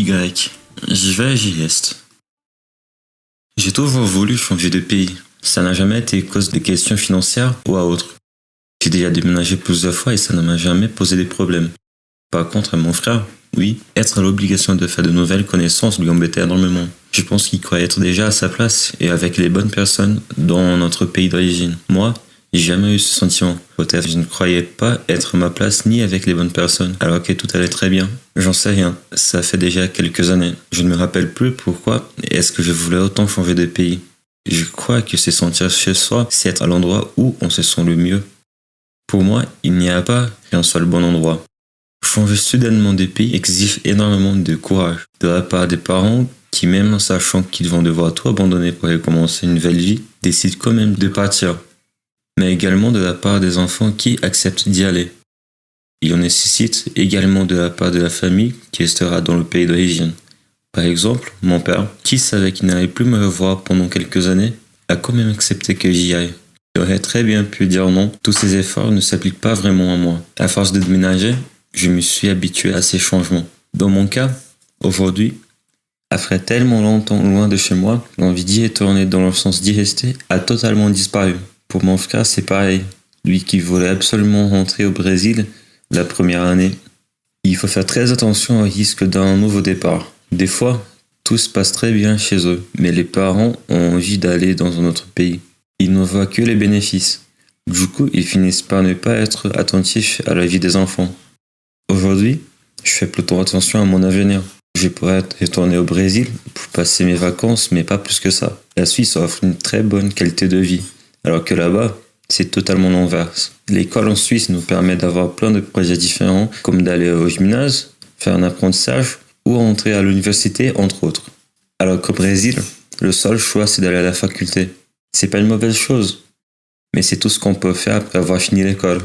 Y. J'y vais, j'y reste. J'ai toujours voulu changer de pays. Ça n'a jamais été cause de questions financières ou à autre. J'ai déjà déménagé plusieurs fois et ça ne m'a jamais posé des problèmes. Par contre, à mon frère, oui, être à l'obligation de faire de nouvelles connaissances lui embêtait énormément. Je pense qu'il croyait être déjà à sa place et avec les bonnes personnes dans notre pays d'origine. Moi, j'ai jamais eu ce sentiment. Peut-être je ne croyais pas être à ma place ni avec les bonnes personnes, alors que tout allait très bien. J'en sais rien, ça fait déjà quelques années. Je ne me rappelle plus pourquoi est-ce que je voulais autant changer de pays. Je crois que c'est sentir chez soi, c'est être à l'endroit où on se sent le mieux. Pour moi, il n'y a pas qu'un seul bon endroit. Changer soudainement de pays exige énormément de courage de la part des parents qui, même en sachant qu'ils vont devoir tout abandonner pour recommencer une nouvelle vie, décident quand même de partir. Mais également de la part des enfants qui acceptent d'y aller. Il en nécessite également de la part de la famille qui restera dans le pays d'origine. Par exemple, mon père, qui savait qu'il n'allait plus me revoir pendant quelques années, a quand même accepté que j'y aille. Il aurait très bien pu dire non, tous ces efforts ne s'appliquent pas vraiment à moi. À force de déménager, je me suis habitué à ces changements. Dans mon cas, aujourd'hui, après tellement longtemps loin de chez moi, l'envie d'y retourner dans le sens d'y rester a totalement disparu. Pour mon frère, c'est pareil. Lui qui voulait absolument rentrer au Brésil la première année. Il faut faire très attention au risque d'un nouveau départ. Des fois, tout se passe très bien chez eux, mais les parents ont envie d'aller dans un autre pays. Ils ne voient que les bénéfices. Du coup, ils finissent par ne pas être attentifs à la vie des enfants. Aujourd'hui, je fais plutôt attention à mon avenir. Je pourrais retourner au Brésil pour passer mes vacances, mais pas plus que ça. La Suisse offre une très bonne qualité de vie, alors que là-bas, c'est totalement l'inverse. L'école en Suisse nous permet d'avoir plein de projets différents, comme d'aller au gymnase, faire un apprentissage ou entrer à l'université, entre autres. Alors qu'au Brésil, le seul choix, c'est d'aller à la faculté. C'est pas une mauvaise chose, mais c'est tout ce qu'on peut faire après avoir fini l'école.